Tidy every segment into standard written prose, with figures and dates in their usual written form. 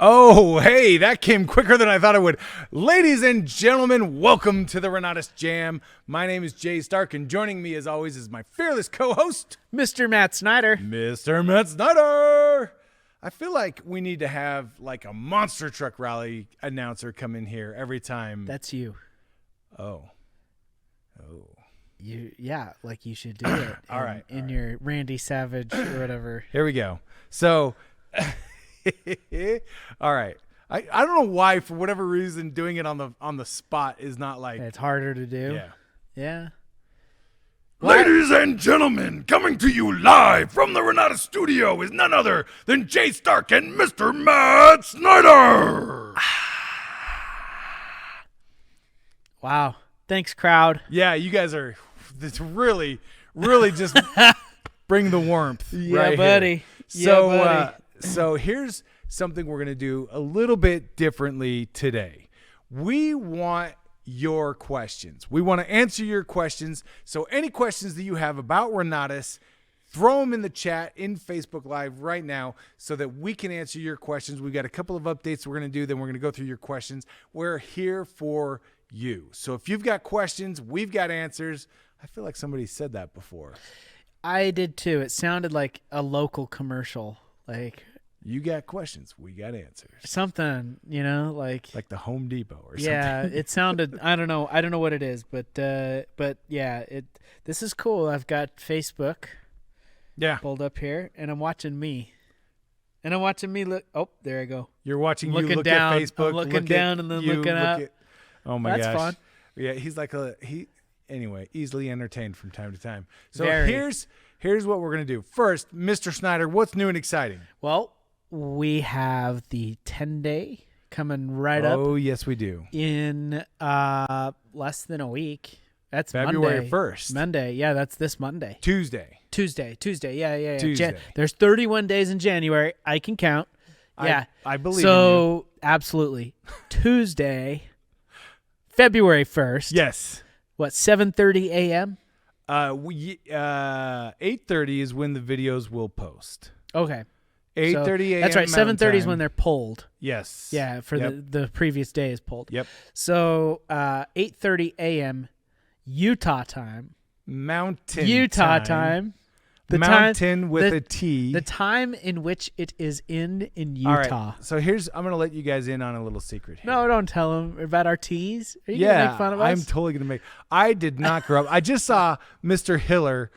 Oh, hey, that came quicker than I thought it would. Ladies and gentlemen, welcome to the Renatus J.A.M. My name is Jay Stark, and joining me, as always, is my fearless co-host, Mr. Matt Snyder. Mr. Matt Snyder. I feel like we need to have like a monster truck rally announcer come in here every time. That's you. Oh. Yeah, like you should do it. All right. In your Randy Savage or whatever. Here we go. So... all right. I don't know why, for whatever reason, doing it on the spot is not like It's harder to do. Yeah. Ladies and gentlemen, coming to you live from the Renatus studio is none other than Jay Stark and Mr. Matt Snyder. Wow. Thanks, crowd. Yeah, you guys are really just bring the warmth. Yeah, right buddy. Here. So, yeah, buddy. So here's something we're going to do a little bit differently today. We want your questions. We want to answer your questions. So any questions that you have about Renatus, throw them in the chat in Facebook Live right now so that we can answer your questions. We've got a couple of updates we're going to do. Then we're going to go through your questions. We're here for you. So if you've got questions, we've got answers. I feel like somebody said that before. I did too. It sounded like a local commercial. Like, you got questions, we got answers. Something, like the Home Depot or something. Yeah, it sounded. I don't know what it is, but yeah, this is cool. I've got Facebook. Yeah. Pulled up here, and I'm watching me. Look. Oh, there I go. You're watching. Looking you look down. at Facebook. I'm looking down and then looking up. Oh my gosh. That's fun. Yeah, he's like anyway, easily entertained from time to time. So Very. Here's what we're gonna do. First, Mr. Snyder, what's new and exciting? Well, we have the 10-day coming right up. Oh yes, we do. In less than a week. That's February Monday. 1st. Monday. Yeah, that's this Monday. Tuesday. Yeah. Tuesday. There's 31 days in January. I can count. Yeah. I believe in So, absolutely. Tuesday, February 1st. Yes. What, 7:30 a.m.? 8:30 is when the videos will post. Okay. 8:30 a.m. That's right. 7:30 is when they're pulled. Yes. Yeah, for the previous day is pulled. Yep. So 8:30 a.m. Utah time. Mountain time. Mountain with a T. The time in which it is in Utah. All right. So I'm going to let you guys in on a little secret here. No, don't tell them about our teas. Are you going to make fun of us? I'm totally going to make. I did not grow up. I just saw Mr. Hiller,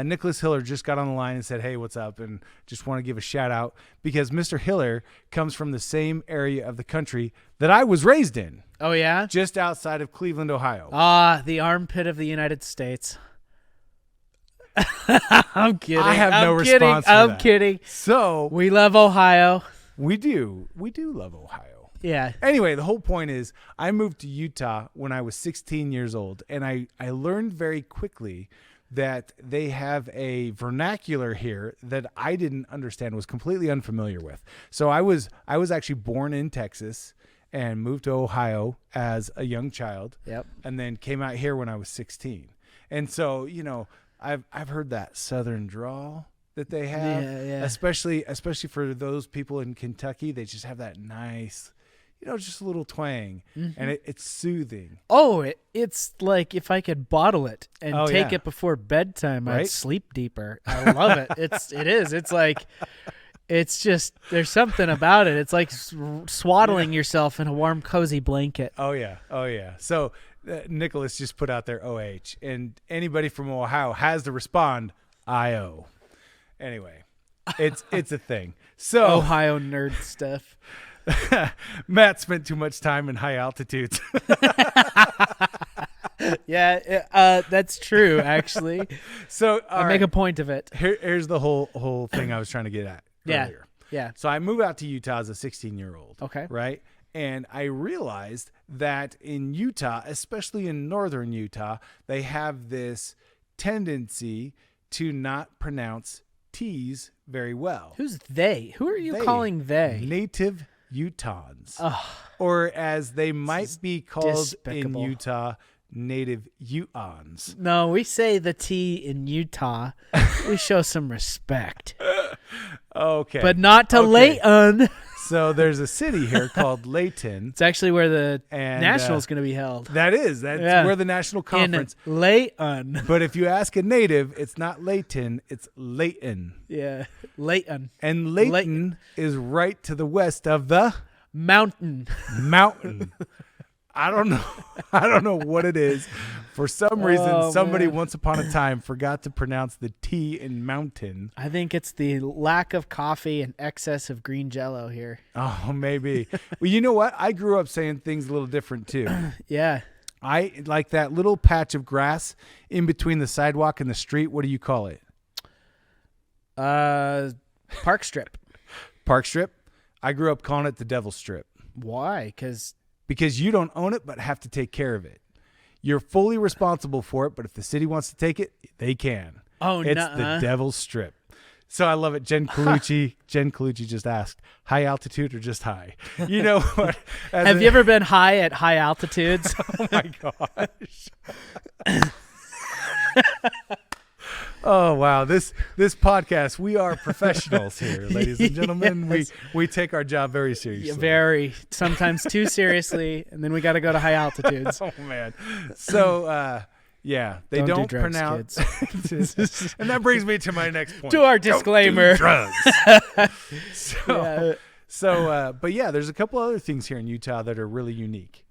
Nicholas Hiller, just got on the line and said, "Hey, what's up?" And just want to give a shout out because Mr. Hiller comes from the same area of the country that I was raised in. Oh yeah, just outside of Cleveland, Ohio. The armpit of the United States. I'm kidding. I have no response for I'm that. kidding. So we love Ohio. We do love Ohio. Yeah. Anyway, the whole point is I moved to Utah when I was 16 years old, and I learned very quickly that they have a vernacular here that I didn't understand, was completely unfamiliar with. So I was actually born in Texas and moved to Ohio as a young child. Yep. And then came out here when I was 16. And so, I've heard that Southern drawl that they have, especially for those people in Kentucky. They just have that nice, just a little twang, and it's soothing. Oh, it's like if I could bottle it and take it before bedtime, right? I'd sleep deeper. I love it. It is. It's like, it's just, there's something about it. It's like swaddling yourself in a warm, cozy blanket. Oh yeah. So Nicholas just put out their OH, and anybody from Ohio has to respond IO. Anyway, it's a thing. So Ohio nerd stuff. Matt spent too much time in high altitudes. Yeah, that's true, actually. So I make a point of it. Here's the whole thing I was trying to get at earlier. Yeah. So I moved out to Utah as a 16-year-old. Okay. Right? And I realized that in Utah, especially in northern Utah, they have this tendency to not pronounce T's very well. Who's they? Who are you calling they? Native Utahns. Ugh. Or as they might be called despicable. in Utah, Native Utahns. No, we say the T in Utah. We show some respect. Okay. But not to Layton. So there's a city here called Layton. It's actually where the And, National's going to be held. That's Yeah. where the national conference. In Layton. But if you ask a native, it's not Layton, it's Layton. Yeah. Layton. And Layton is right to the west of the Mountain. mountain. I don't know what it is. For some reason, somebody man. once upon a time forgot to pronounce the T in mountain. I think it's the lack of coffee and excess of green Jello here. Oh, maybe. Well, you know what? I grew up saying things a little different too. Yeah. I like that little patch of grass in between the sidewalk and the street. What do you call it? Park strip. Park strip? I grew up calling it the Devil Strip. Why? Because you don't own it but have to take care of it. You're fully responsible for it, but if the city wants to take it, they can. Oh, It's nuh-uh. the Devil's Strip. So I love it. Jen Colucci just asked, high altitude or just high? You know what? Have you ever been high at high altitudes? Oh my gosh. Oh wow. This podcast, we are professionals here, ladies and gentlemen. Yes. We take our job very seriously. Very. Sometimes too seriously, and then we got to go to high altitudes. Oh man. So yeah, they Don't do don't drugs, pronounce and that brings me to my next point. To our disclaimer. Don't do drugs. But yeah, there's a couple other things here in Utah that are really unique.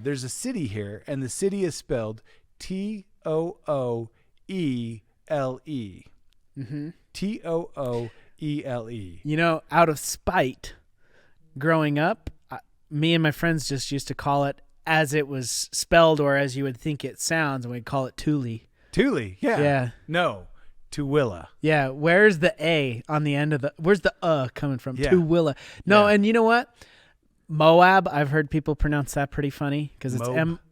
There's a city here, and the city is spelled Tooele. Mm-hmm. Tooele. You know, out of spite, growing up, me and my friends just used to call it as it was spelled or as you would think it sounds, and we'd call it Thule. Thule, yeah. Yeah. No, Tooele. Yeah, where's the A on the end of where's the coming from? Yeah. Tooele. No, Yeah. and you know what? Moab, I've heard people pronounce that pretty funny because it's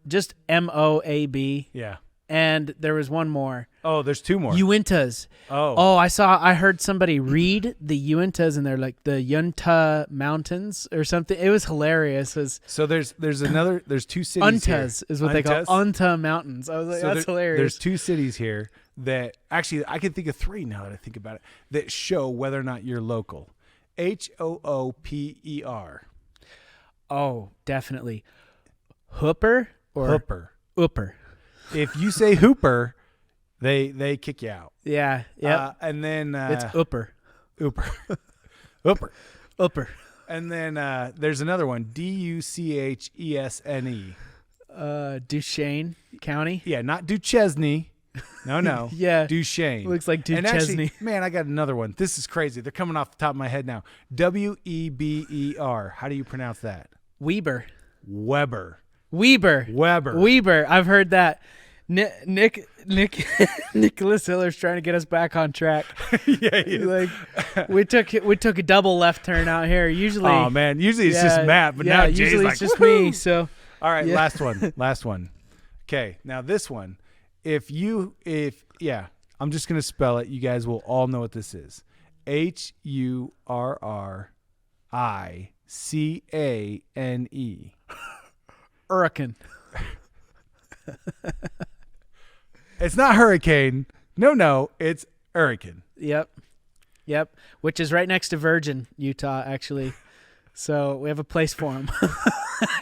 just Moab. Yeah. And there was one more. Oh, there's two more. Uintas. Oh. I heard somebody read the Uintas and they're like the Yunta Mountains or something. It was hilarious. So there's two cities Untas here. is what they call Unta Mountains. I was like, that's hilarious. There's two cities here that actually I can think of three now that I think about it that show whether or not you're local. Hooper. Oh, definitely. Hooper or Hooper. Ooper. If you say Hooper, they kick you out. Yeah. Yeah. And then it's Ooper. Hooper. And then there's another one, Duchesne. Duchesne County. Yeah, not Duchesne. No. Yeah. Duchesne. Looks like And Duchesne. actually, man, I got another one. This is crazy. They're coming off the top of my head now. Weber. How do you pronounce that? Weber. Weber. I've heard that. Nicholas Hiller's trying to get us back on track. Yeah, he is. Like we took a double left turn out here. Usually, oh man, usually it's just Matt, but now Jay's usually like, it's just woohoo! me. So all right, yeah. last one. Okay, now this one, I'm just gonna spell it. You guys will all know what this is. Hurricane. Hurricane. It's not hurricane. No, it's hurricane. Yep. Which is right next to Virgin, Utah, actually. So we have a place for him.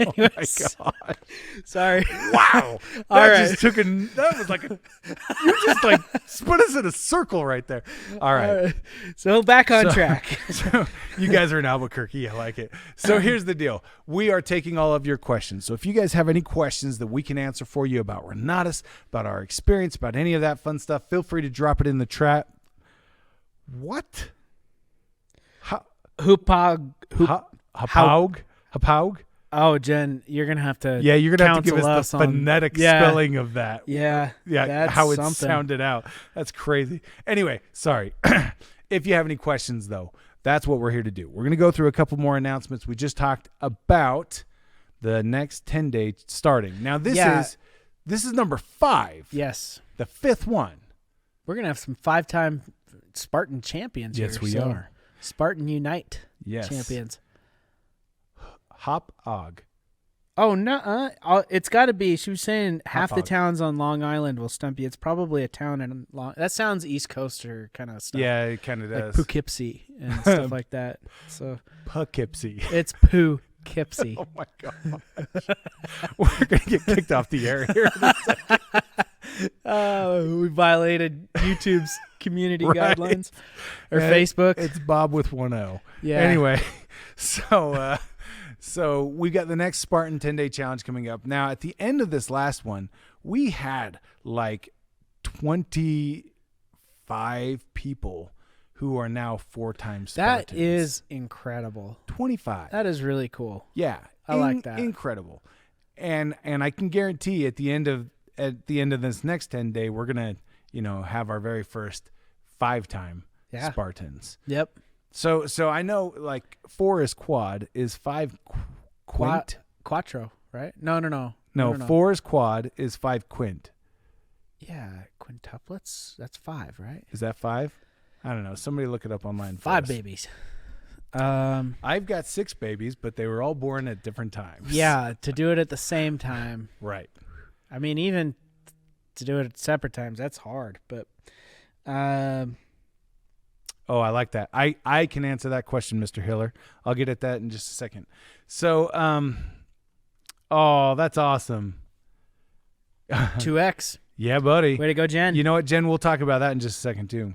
Oh my god! Sorry. Wow. All right. That was like you just like split us in a circle right there. All right. So back on track. So you guys are in Albuquerque. I like it. So here's the deal. We are taking all of your questions. So if you guys have any questions that we can answer for you about Renatus, about our experience, about any of that fun stuff, feel free to drop it in the chat. What? Hapag. Oh, Jen, you're gonna have to. Yeah, you're gonna have to give counsel us the on- phonetic yeah. spelling of that. Yeah, that's how it something. sounded out. That's crazy. Anyway, sorry. If you have any questions, though, that's what we're here to do. We're gonna go through a couple more announcements. We just talked about the next 10-day starting. Now this is number 5. Yes, the 5th one. We're gonna have some 5-time Spartan champions. Yes, here, we are. Spartan Unite Yes. champions. Hop Og. Oh no, it's got to be. She was saying half the dog. towns on Long Island will stump you. It's probably a town in Long. That sounds East Coaster kind of stuff. Yeah, it kind of like does. Poughkeepsie and stuff like that. So Poughkeepsie. it's Poughkeepsie. Oh my god. We're gonna get kicked off the air here. We violated YouTube's community Right. guidelines or And Facebook. It's Bob with 1 O. Yeah. Anyway, so we got the next Spartan 10-day challenge coming up. Now, at the end of this last one, we had like 25 people who are now 4-time Spartans. That is incredible. 25. That is really cool. Yeah. I like that. Incredible. And I can guarantee at the end of this next 10-day, we're going to, have our very first 5-time Yeah. Spartans. Yep. So I know like 4 is quad, is 5 quint? Quattro, right? No. No, 4 is quad, is 5 quint. Yeah, quintuplets. That's 5, right? Is that 5? I don't know. Somebody look it up online. 5 babies. I've got 6 babies, but they were all born at different times. Yeah, to do it at the same time. Right. I mean, even to do it at separate times, that's hard. But Oh, I like that. I can answer that question, Mr. Hiller. I'll get at that in just a second. So, that's awesome. 2X. Yeah, buddy. Way to go, Jen. You know what, Jen? We'll talk about that in just a second, too.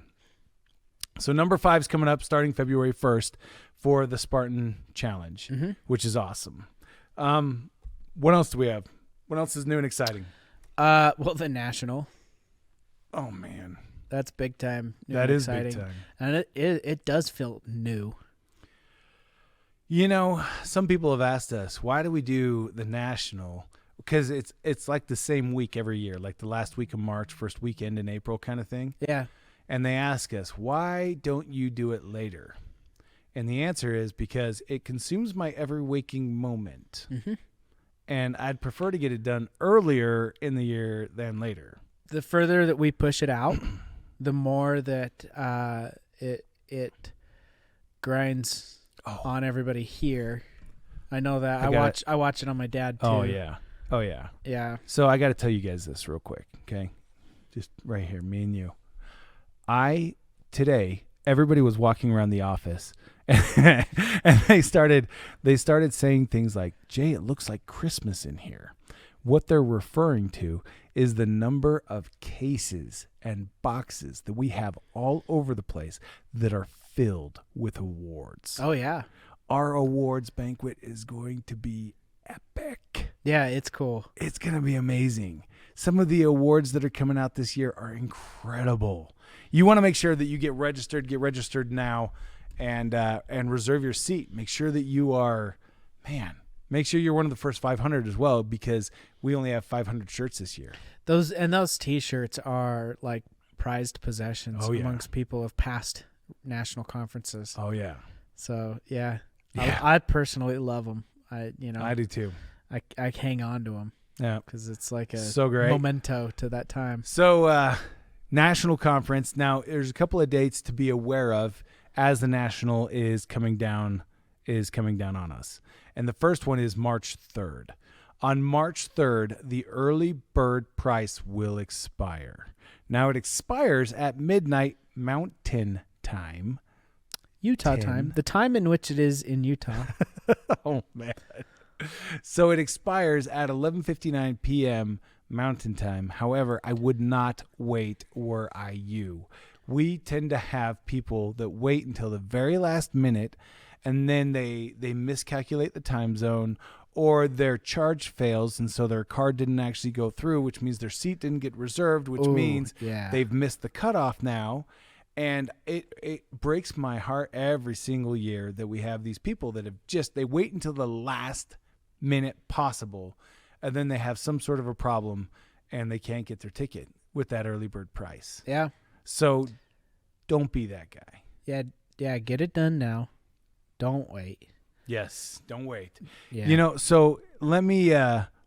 So number 5 is coming up starting February 1st for the Spartan Challenge, which is awesome. What else do we have? What else is new and exciting? Well, the National. Oh, man. That's big time. New That and is exciting. big time. And it does feel new. Some people have asked us, why do we do the National? Because it's like the same week every year, like the last week of March, first weekend in April kind of thing. Yeah. And they ask us, why don't you do it later? And the answer is because it consumes my every waking moment. Mm-hmm. And I'd prefer to get it done earlier in the year than later. The further that we push it out, the more that it grinds on everybody here. I know that. I watch it on my dad too. Oh yeah. Yeah. So I got to tell you guys this real quick, okay? Just right here, me and you. Today, everybody was walking around the office and they started saying things like, Jay, it looks like Christmas in here. What they're referring to is the number of cases and boxes that we have all over the place that are filled with awards. Oh, yeah. Our awards banquet is going to be epic. Yeah, it's cool. It's going to be amazing. Some of the awards that are coming out this year are incredible. You want to make sure that you get registered now and reserve your seat. Make sure that you are, make sure you're one of the first 500 as well, because we only have 500 shirts this year. Those T-shirts are like prized possessions amongst people of past national conferences. Oh yeah. So yeah. I personally love them. I do too. I hang on to them. Yeah, because it's like a so great memento to that time. So national conference. Now there's a couple of dates to be aware of as the national is coming down on us. And the first one is March 3rd. On March 3rd, the early bird price will expire. Now it expires at midnight Mountain Time. Utah time. The time in which it is in Utah. Oh, man. So it expires at 11:59 p.m. Mountain Time. However, I would not wait were I you. We tend to have people that wait until the very last minute, and then they miscalculate the time zone, or their charge fails, and so their card didn't actually go through, which means their seat didn't get reserved, which means they've missed the cutoff now. And it breaks my heart every single year that we have these people that they wait until the last minute possible, and then they have some sort of a problem and they can't get their ticket with that early bird price. Yeah. So don't be that guy. Yeah, get it done now. Don't wait. Yes, don't wait. Yeah. So let me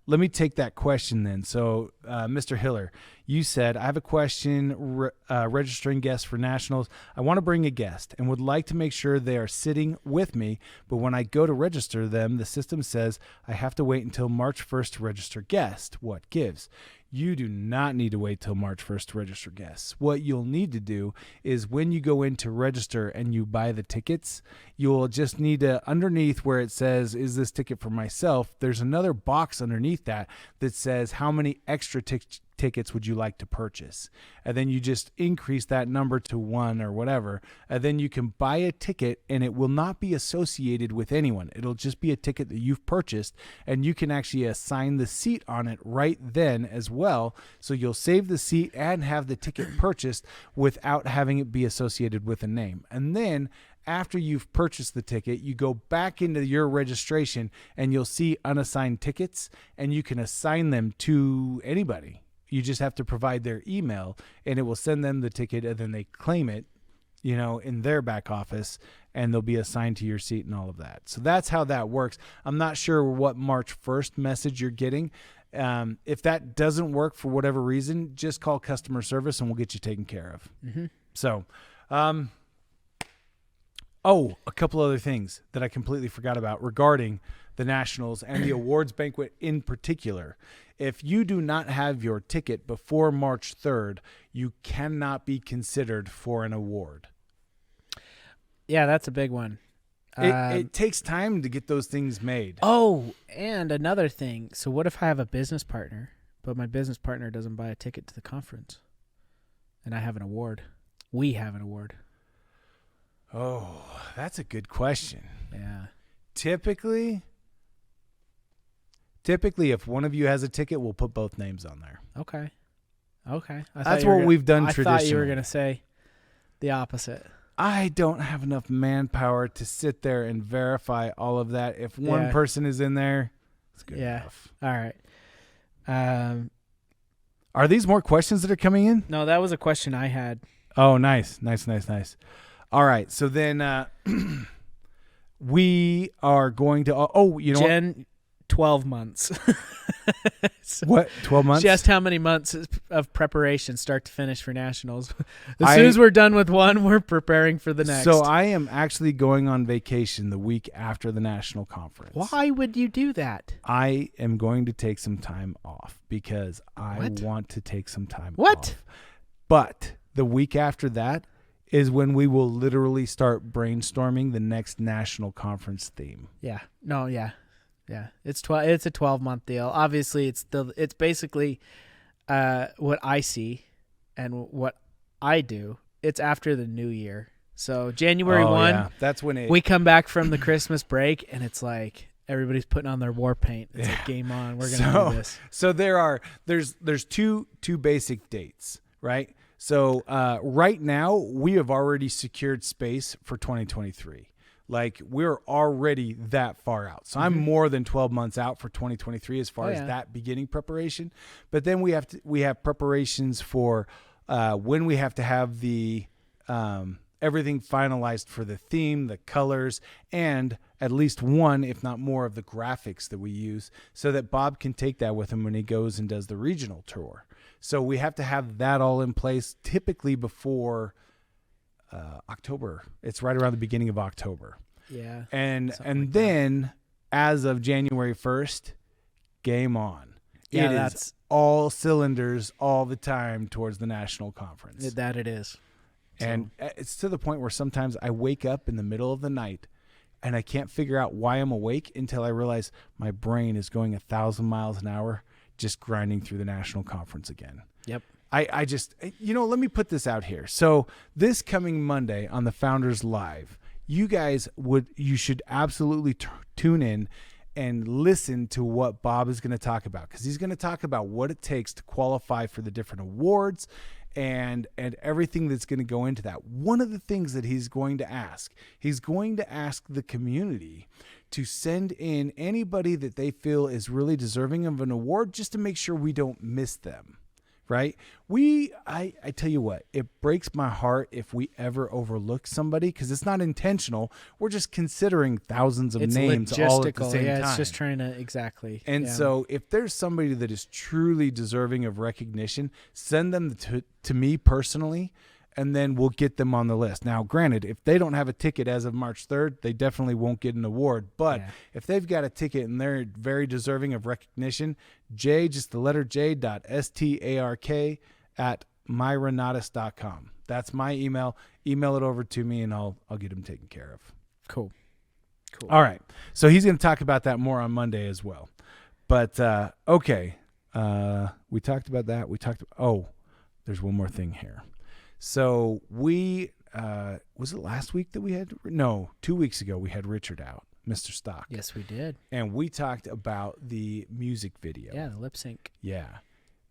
let me take that question then. So, Mr. Hiller, you said, I have a question registering guests for nationals. I want to bring a guest and would like to make sure they are sitting with me. But when I go to register them, the system says I have to wait until March 1st to register guest. What gives? You do not need to wait till March 1st to register guests. What you'll need to do is when you go in to register and you buy the tickets, you'll just need to, underneath where it says, is this ticket for myself? There's another box underneath that says, how many extra tickets would you like to purchase? And then you just increase that number to 1 or whatever. And then you can buy a ticket and it will not be associated with anyone. It'll just be a ticket that you've purchased, and you can actually assign the seat on it right then as well. So you'll save the seat and have the ticket purchased without having it be associated with a name. And then after you've purchased the ticket, you go back into your registration and you'll see unassigned tickets, and you can assign them to anybody. You just have to provide their email and it will send them the ticket, and then they claim it, in their back office, and they'll be assigned to your seat and all of that. So that's how that works. I'm not sure what March 1st message you're getting. If that doesn't work for whatever reason, just call customer service and we'll get you taken care of. Mm-hmm. So, a couple other things that I completely forgot about regarding the Nationals and the awards banquet in particular. If you do not have your ticket before March 3rd, you cannot be considered for an award. Yeah, that's a big one. It takes time to get those things made. Oh, and another thing. So what if I have a business partner, but my business partner doesn't buy a ticket to the conference and I have an award? We have an award. Oh, that's a good question. Yeah. Typically, if one of you has a ticket, we'll put both names on there. Okay. That's what we've done traditionally. I thought you were going to say the opposite. I don't have enough manpower to sit there and verify all of that. If one person is in there, it's good enough. All right. Are these more questions that are coming in? No, that was a question I had. Oh, nice. All right. So then we are going to, Jen, 12 months. So what? 12 months? Just how many months of preparation start to finish for nationals? As soon as we're done with one, we're preparing for the next. So I am actually going on vacation the week after the national conference. Why would you do that? I am going to take some time off because I want to take some time off. But the week after that is when we will literally start brainstorming the next national conference theme. Yeah. No, yeah. Yeah, it's a 12-month deal. Obviously, it's basically what I see and what I do. It's after the new year. So January 1, that's when we come back from the Christmas break, and it's like everybody's putting on their war paint. It's like game on. We're gonna do this. So there's two basic dates, right? So right now we have already secured space for 2023. Like, we're already that far out. So I'm more than 12 months out for 2023 as far as that beginning preparation. But then we have preparations for when we have to have the everything finalized for the theme, the colors, and at least one, if not more, of the graphics that we use so that Bob can take that with him when he goes and does the regional tour. So we have to have that all in place typically before October. It's right around the beginning of October. Yeah. And then as of January 1st, game on. Yeah, it is all cylinders all the time towards the national conference. That it is. And it's to the point where sometimes I wake up in the middle of the night and I can't figure out why I'm awake until I realize my brain is going 1,000 miles an hour just grinding through the national conference again. Yep. I just, let me put this out here. So this coming Monday on the Founders Live, you should absolutely tune in and listen to what Bob is going to talk about, because he's going to talk about what it takes to qualify for the different awards and everything that's going to go into that. One of the things that he's going to ask the community to send in anybody that they feel is really deserving of an award, just to make sure we don't miss them. right? I tell you what, it breaks my heart if we ever overlook somebody because it's not intentional. We're just considering thousands of names all at the same time. It's just trying to exactly. And so if there's somebody that is truly deserving of recognition, send them to me personally, and then we'll get them on the list. Now, granted, if they don't have a ticket as of March 3rd, they definitely won't get an award. But if they've got a ticket and they're very deserving of recognition, just the letter j.stark@myrenatus.com. That's my email. Email it over to me, and I'll get them taken care of. Cool. All right. So he's going to talk about that more on Monday as well. But, okay. We talked about that. There's one more thing here. So we, was it last week that we had? No, 2 weeks ago we had Richard out, Mr. Stock. Yes, we did. And we talked about the music video. Yeah, the lip sync. Yeah.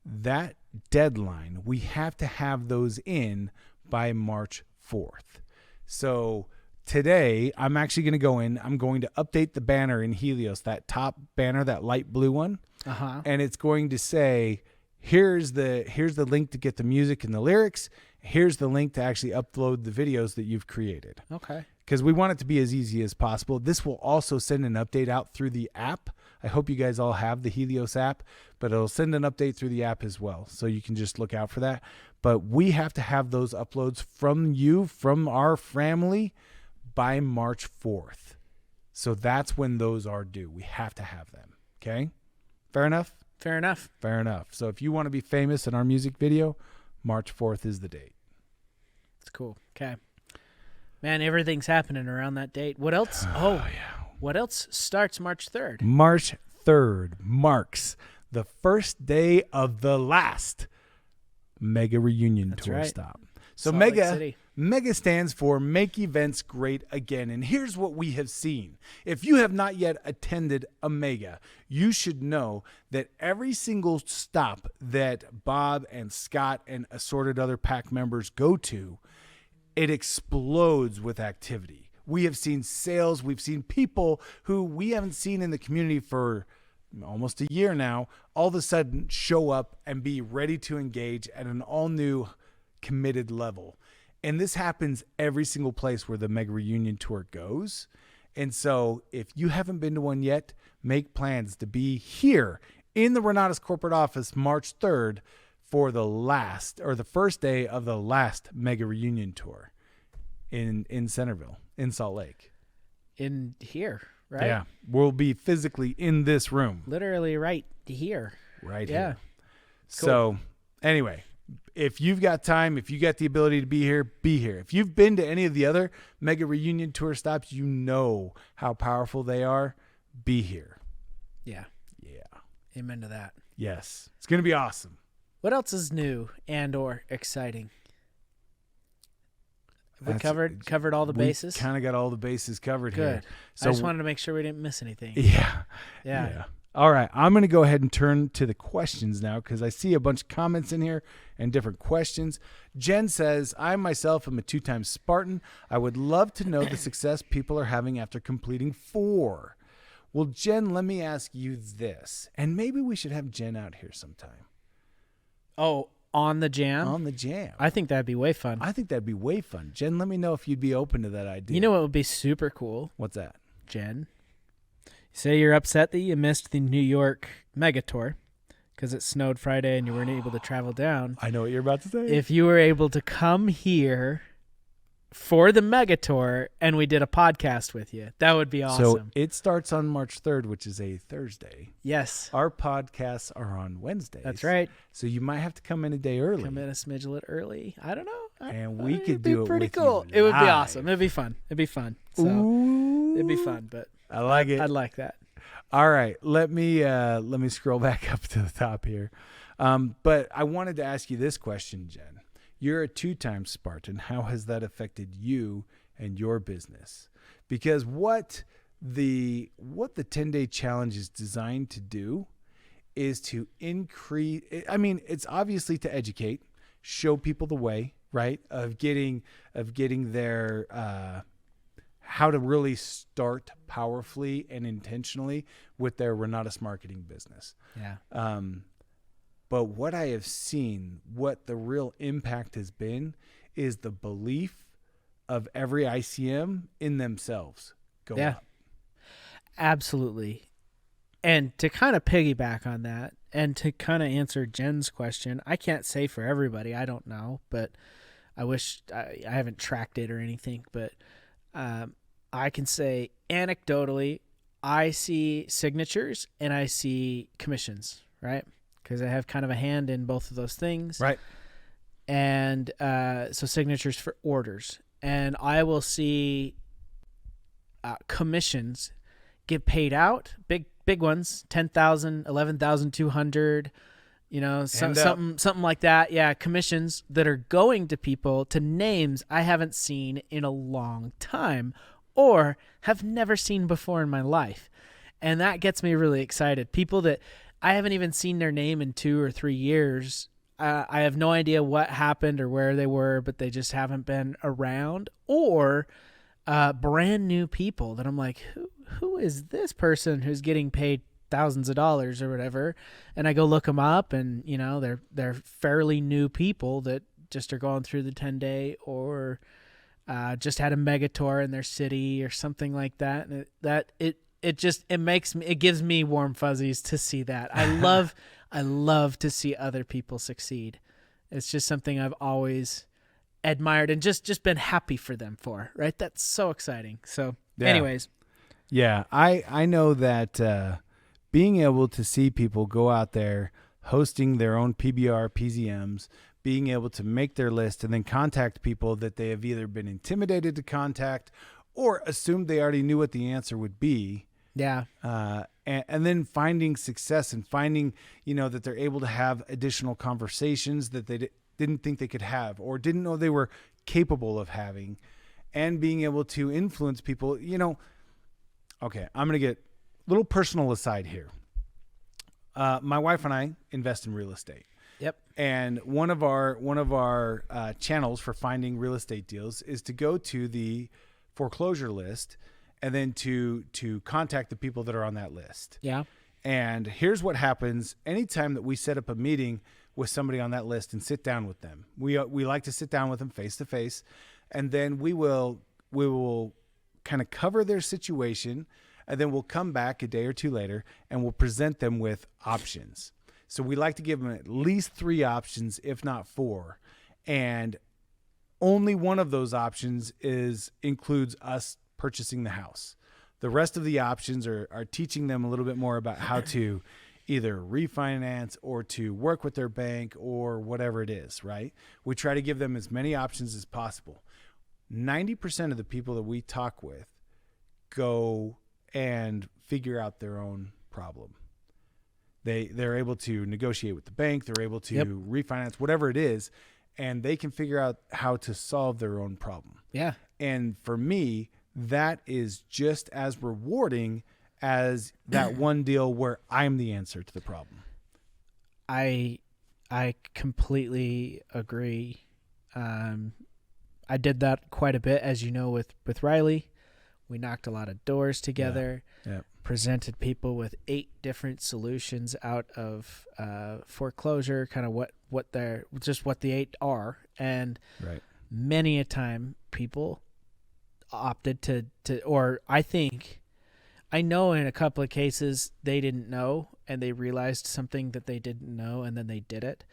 That deadline, we have to have those in by March 4th. So today I'm actually going to go in. I'm going to update the banner in Helios, that top banner, that light blue one. And it's going to say, here's the link to get the music and the lyrics. Here's the link to actually upload the videos that you've created. Okay. Because we want it to be as easy as possible. This will also send an update out through the app. I hope you guys all have the Helios app, but it'll send an update through the app as well. So you can just look out for that. But we have to have those uploads from our family by March 4th. So that's when those are due. We have to have them. Okay? Fair enough? Fair enough. Fair enough. So if you want to be famous in our music video, March 4th is the date. It's cool. Okay. Man, everything's happening around that date. What else? What else starts March 3rd? March 3rd marks the first day of the last Mega Reunion Tour stop. So Mega stands for Make Events Great Again. And here's what we have seen. If you have not yet attended a Mega, you should know that every single stop that Bob and Scott and assorted other pack members go to, it explodes with activity. We have seen sales. We've seen people who we haven't seen in the community for almost a year now, all of a sudden show up and be ready to engage at an all new committed level. And this happens every single place where the Mega Reunion Tour goes. And so if you haven't been to one yet, make plans to be here in the Renatus corporate office March 3rd for the first day of the last Mega Reunion Tour in Centerville, in Salt Lake. In here, right? Yeah. We'll be physically in this room. Literally right here. Right here. Cool. So anyway, if you've got time, if you got the ability to be here, be here. If you've been to any of the other Mega Reunion Tour stops, you know how powerful they are. Be here. Yeah. Yeah. Amen to that. Yes. It's going to be awesome. What else is new and or exciting? Have we covered all the bases? We kind of got all the bases covered here. Good. So I just wanted to make sure we didn't miss anything. Yeah. All right. I'm going to go ahead and turn to the questions now because I see a bunch of comments in here and different questions. Jen says, I myself am a 2-time Spartan. I would love to know the success people are having after completing 4. Well, Jen, let me ask you this, and maybe we should have Jen out here sometime. Oh, on the J.A.M? On the J.A.M. I think that'd be way fun. I think that'd be way fun. Jen, let me know if you'd be open to that idea. You know what would be super cool? What's that? Jen, say you're upset that you missed the New York Mega Tour because it snowed Friday and you weren't able to travel down. I know what you're about to say. If you were able to come here for the Mega Tour and we did a podcast with you, that would be awesome. So it starts on March 3rd, which is a Thursday. Yes. Our podcasts are on Wednesdays. That's right. So you might have to come in a day early. Come in a smidgelet early. I don't know. And we could do it pretty with cool. you It would be live. awesome. It'd be fun. So Ooh. it'd be fun, but I like it. I'd like that. All right, let me scroll back up to the top here. But I wanted to ask you this question, Jen. You're a 2-time Spartan. How has that affected you and your business? Because what the 10-day challenge is designed to do is to increase. I mean, it's obviously to educate, show people the way, right? Of getting their how to really start powerfully and intentionally with their Renatus marketing business. Yeah. But what I have seen, what the real impact has been, is the belief of every ICM in themselves go up. Absolutely. And to kind of piggyback on that and to kind of answer Jen's question, I can't say for everybody. I don't know, but I wish I haven't tracked it or anything, but I can say anecdotally, I see signatures and I see commissions, right? Because I have kind of a hand in both of those things. Right. And so signatures for orders. And I will see commissions get paid out, big ones, 10,000, 11,200, something like that. Yeah, commissions that are going to people, to names I haven't seen in a long time or have never seen before in my life. And that gets me really excited. People that I haven't even seen their name in 2 or 3 years. I have no idea what happened or where they were, but they just haven't been around. Or brand new people that I'm like, who is this person who's getting paid thousands of dollars or whatever? And I go look them up, and they're fairly new people that just are going through the 10-day or just had a mega tour in their city or something like that. And it gives me warm fuzzies to see that. I love to see other people succeed. It's just something I've always admired and just been happy for them for, right? That's so exciting. So anyways. Yeah, I know that being able to see people go out there hosting their own PBR, PZMs, being able to make their list and then contact people that they have either been intimidated to contact or assumed they already knew what the answer would be. Yeah. And then finding success and finding, that they're able to have additional conversations that they didn't think they could have or didn't know they were capable of having, and being able to influence people. Okay, I'm going to get a little personal aside here. My wife and I invest in real estate. Yep. And one of our channels for finding real estate deals is to go to the foreclosure list and then to contact the people that are on that list. Yeah. And here's what happens anytime that we set up a meeting with somebody on that list and sit down with them. We like to sit down with them face to face, and then we will kind of cover their situation, and then we'll come back a day or two later and we'll present them with options. So we like to give them at least 3 options, if not 4. And only one of those options includes us purchasing the house. The rest of the options are teaching them a little bit more about how to either refinance or to work with their bank or whatever it is, right? We try to give them as many options as possible. 90% of the people that we talk with go and figure out their own problem. They're able to negotiate with the bank. They're able to refinance, whatever it is, and they can figure out how to solve their own problem. Yeah. And for me, that is just as rewarding as that one deal where I'm the answer to the problem. I completely agree. I did that quite a bit, as you know, with Riley. We knocked a lot of doors together, presented people with 8 different solutions out of foreclosure, kind of what the 8 are. And many a time people opted to, or I know in a couple of cases they didn't know and they realized something that they didn't know and then they did it.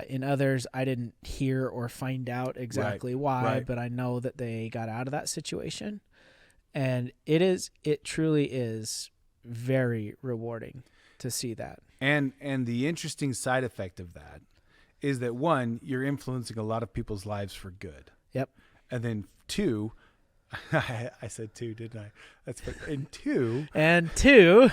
In others, I didn't hear or find out exactly why, but I know that they got out of that situation. And it truly is very rewarding to see that. And the interesting side effect of that is that 1, you're influencing a lot of people's lives for good. Yep. And then 2, I said 2, didn't I? That's funny. And 2,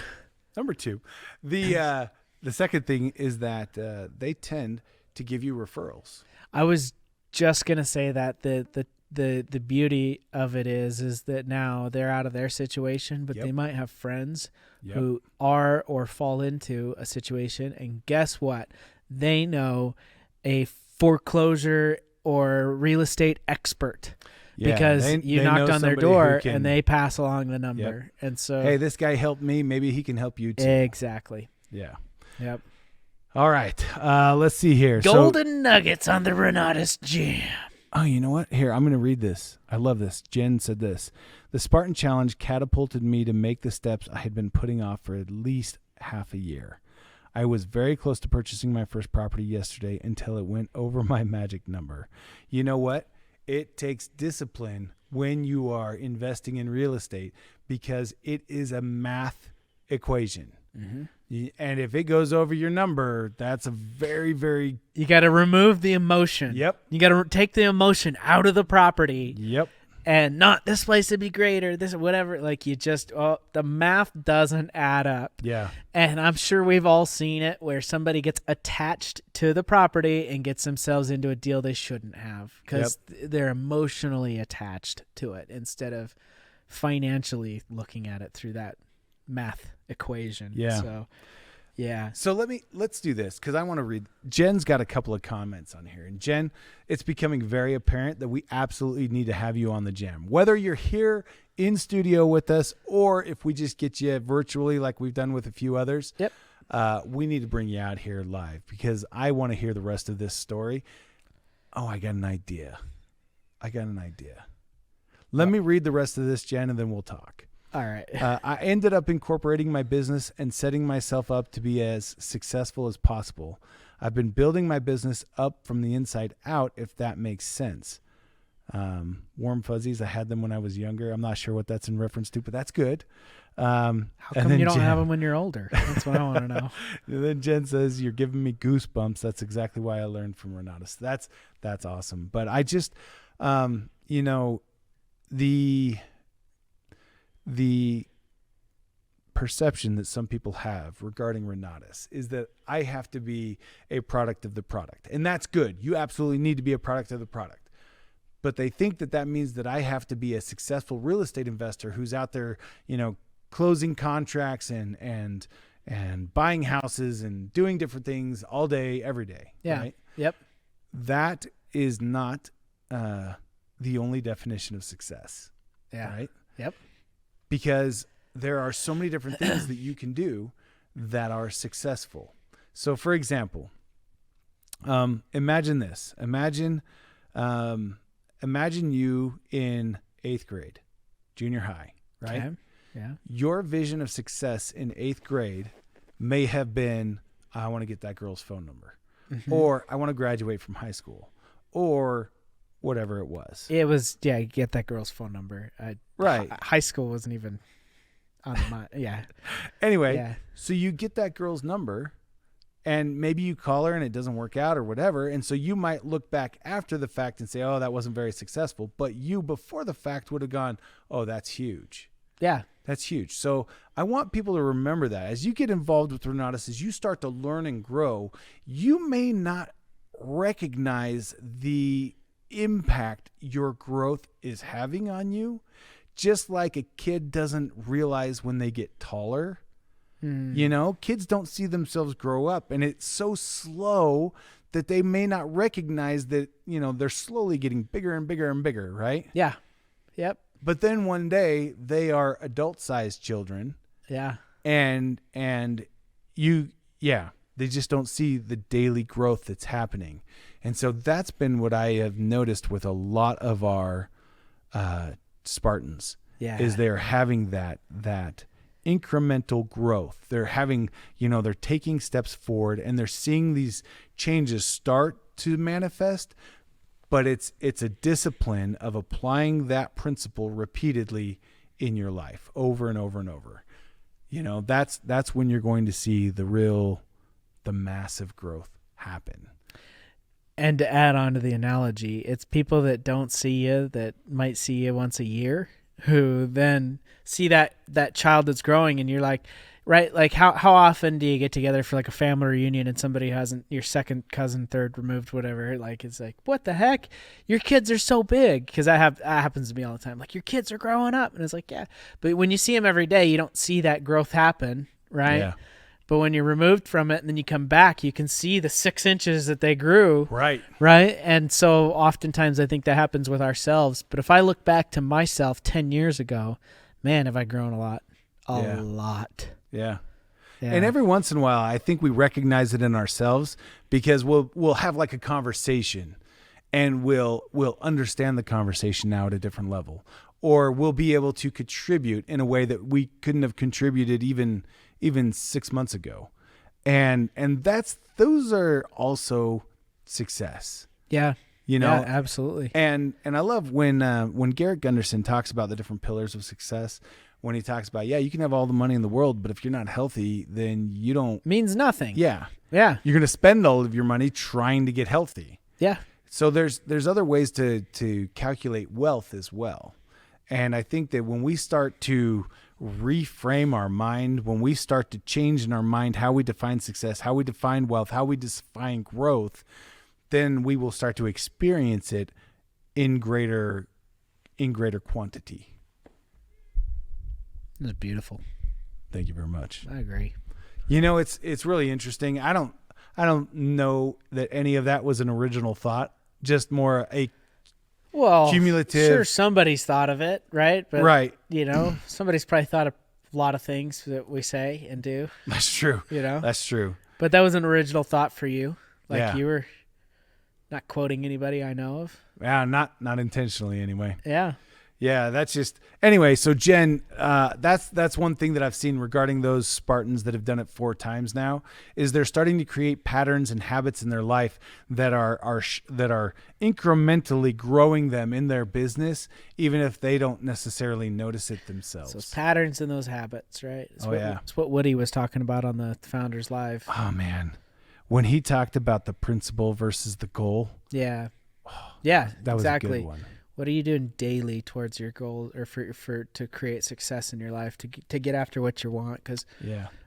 number 2, the second thing is that they tend to give you referrals. I was just gonna say that the beauty of it is that now they're out of their situation, but they might have friends who are or fall into a situation, and guess what? They know a foreclosure or real estate expert. Because you knocked on their door and they pass along the number. And so, hey, this guy helped me. Maybe he can help you too. Exactly. Yeah. Yep. All right. Let's see here. Golden nuggets on the Renatus J.A.M. Oh, you know what? Here, I'm going to read this. I love this. Jen said this. The Spartan Challenge catapulted me to make the steps I had been putting off for at least half a year. I was very close to purchasing my first property yesterday until it went over my magic number. You know what? It takes discipline when you are investing in real estate because it is a math equation. Mm-hmm. And if it goes over your number, that's a very, very... You got to remove the emotion. Yep. You got to take the emotion out of the property. Yep. And not this place would be great or this whatever. Like the math doesn't add up. Yeah. And I'm sure we've all seen it where somebody gets attached to the property and gets themselves into a deal they shouldn't have because they're emotionally attached to it instead of financially looking at it through that math equation. Yeah. So, yeah. So let's do this because I want to read. Jen's got a couple of comments on here. And Jen, it's becoming very apparent that we absolutely need to have you on the J.A.M. Whether you're here in studio with us or if we just get you virtually like we've done with a few others. Yep. We need to bring you out here live because I want to hear the rest of this story. Oh, I got an idea. Let me read the rest of this, Jen, and then we'll talk. All right. I ended up incorporating my business and setting myself up to be as successful as possible. I've been building my business up from the inside out, if that makes sense. Warm fuzzies, I had them when I was younger. I'm not sure what that's in reference to, but that's good. How come you don't have them when you're older? That's what I want to know. And then Jen says, you're giving me goosebumps. That's exactly why I learned from Renatus. That's awesome. But I just, the perception that some people have regarding Renatus is that I have to be a product of the product. And that's good. You absolutely need to be a product of the product. But they think that means that I have to be a successful real estate investor who's out there, closing contracts and buying houses and doing different things all day, every day. Yeah. Right? Yep. That is not the only definition of success. Yeah. Right? Yep. Because there are so many different things that you can do that are successful. So, for example, imagine this. Imagine you in 8th grade, junior high, right? Okay. Yeah. Your vision of success in 8th grade may have been, I want to get that girl's phone number, or I want to graduate from high school, or whatever it was. It was, get that girl's phone number. Right. High school wasn't even on my, yeah. Anyway, so you get that girl's number and maybe you call her and it doesn't work out or whatever. And so you might look back after the fact and say, oh, that wasn't very successful. But you before the fact would have gone, oh, that's huge. Yeah. That's huge. So I want people to remember that as you get involved with Renatus, as you start to learn and grow, you may not recognize the impact your growth is having on you, just like a kid doesn't realize when they get taller. Kids don't see themselves grow up, and it's so slow that they may not recognize that they're slowly getting bigger and bigger and bigger, right? Yeah. Yep. But then one day they are adult-sized children. Yeah. And they just don't see the daily growth that's happening. And so that's been what I have noticed with a lot of our Spartans. Yeah. Is they're having that incremental growth. They're having, they're taking steps forward and they're seeing these changes start to manifest, but it's a discipline of applying that principle repeatedly in your life over and over and over. That's when you're going to see the massive growth happen. And to add on to the analogy, it's people that don't see you, that might see you once a year, who then see that child that's growing, and you're like, right, like how often do you get together for like a family reunion and somebody hasn't, your second cousin, third removed, whatever, like it's like, what the heck? Your kids are so big, because that happens to me all the time. Like, your kids are growing up, and it's like, yeah, but when you see them every day, you don't see that growth happen, right? Yeah. But when you're removed from it and then you come back, you can see the 6 inches that they grew. Right. Right. And so oftentimes I think that happens with ourselves. But if I look back to myself 10 years ago, man, have I grown a lot. A lot. Yeah. Yeah. And every once in a while, I think we recognize it in ourselves because we'll have like a conversation and we'll understand the conversation now at a different level, or we'll be able to contribute in a way that we couldn't have contributed even 6 months ago. And those are also success. Yeah. You know, yeah, absolutely. And I love when Garrett Gunderson talks about the different pillars of success. When he talks about, you can have all the money in the world, but if you're not healthy, then you don't Means nothing. Yeah. Yeah. You're going to spend all of your money trying to get healthy. Yeah. So there's other ways to calculate wealth as well. And I think that when we start to reframe our mind, when we start to change in our mind how we define success, how we define wealth, how we define growth, then we will start to experience it in greater quantity. It was beautiful. Thank you very much. I agree. You know, it's really interesting. I don't know that any of that was an original thought, just more a cumulative. Sure, somebody's thought of it, right? But, right. You know, somebody's probably thought of a lot of things that we say and do. That's true. You know? That's true. But that was an original thought for you. Like you were not quoting anybody I know of. Yeah, not intentionally anyway. Yeah. Yeah, that's just anyway. So Jen, that's one thing that I've seen regarding those Spartans that have done it 4 times now is they're starting to create patterns and habits in their life that are incrementally growing them in their business, even if they don't necessarily notice it themselves. Those patterns and those habits, right? It's what Woody was talking about on the Founders Live. Oh man, when he talked about the principle versus the goal. Yeah. Yeah, that was exactly. a good one. What are you doing daily towards your goal, or for to create success in your life, to get after what you want? Because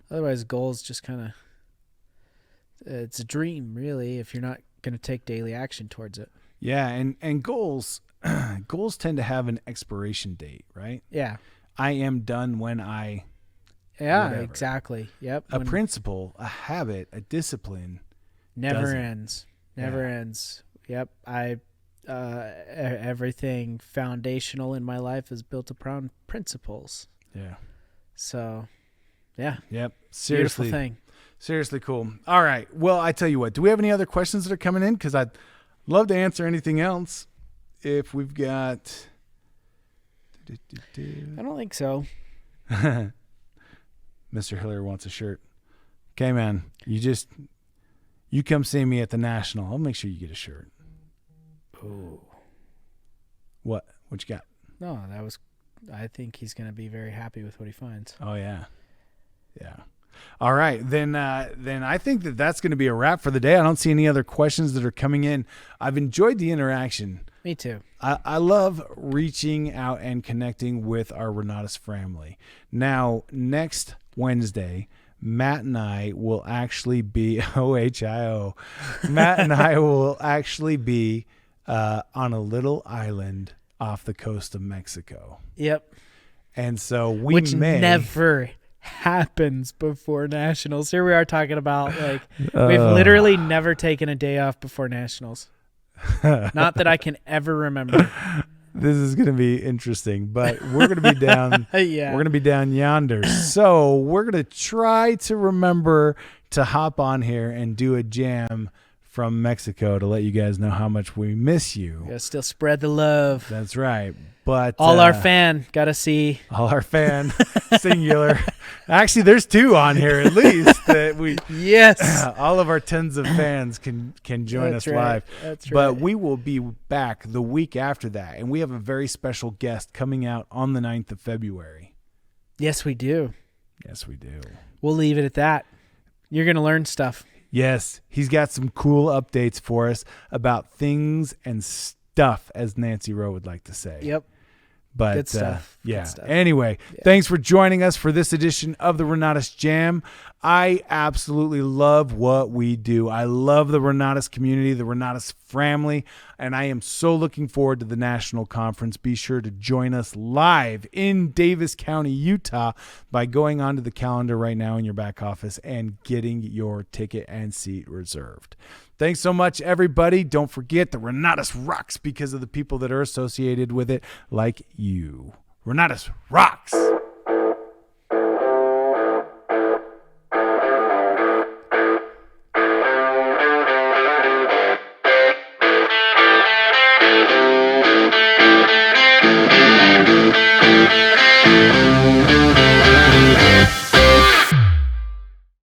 otherwise, goals just kind of it's a dream, really, if you're not going to take daily action towards it. Yeah, and goals tend to have an expiration date, right? Yeah, I am done when I. Yeah, whatever. Exactly. Yep. A principle, a habit, a discipline never ends. Never ends. Yep. Everything foundational in my life is built upon principles. Yeah. So, yeah. Yep. Seriously. Beautiful thing. Seriously cool. All right. Well, I tell you what, do we have any other questions that are coming in? Because I'd love to answer anything else if we've got. I don't think so. Mr. Hiller wants a shirt. Okay, man. You come see me at the National. I'll make sure you get a shirt. Oh. What you got? No, I think he's going to be very happy with what he finds. Oh yeah. Yeah. All right. Then I think that's going to be a wrap for the day. I don't see any other questions that are coming in. I've enjoyed the interaction. Me too. I love reaching out and connecting with our Renatus family. Now, next Wednesday, Matt and I will actually be OHIO. Matt and I will actually be on a little island off the coast of Mexico. Yep. And so which never happens before nationals. Here we are talking about we've literally never taken a day off before nationals. Not that I can ever remember. This is going to be interesting, but we're going to be down. Yeah. We're going to be down yonder. So we're going to try to remember to hop on here and do a jam from Mexico to let you guys know how much we miss you. Gotta still spread the love. That's right. But our fan gotta see. All our fan singular. Actually, there's 2 on here at least that we. Yes. All of our tens of fans can join us live. That's right. But we will be back the week after that, and we have a very special guest coming out on the 9th of February. Yes, we do. Yes, we do. We'll leave it at that. You're gonna learn stuff. Yes, he's got some cool updates for us about things and stuff, as Nancy Rowe would like to say. Yep. But good stuff. Yeah. Good stuff. Anyway, thanks for joining us for this edition of the Renatus Jam. I absolutely love what we do. I love the Renatus community, the Renatus family, and I am so looking forward to the national conference. Be sure to join us live in Davis County, Utah, by going onto the calendar right now in your back office and getting your ticket and seat reserved. Thanks so much, everybody. Don't forget the Renatus rocks because of the people that are associated with it, like you. Renatus rocks.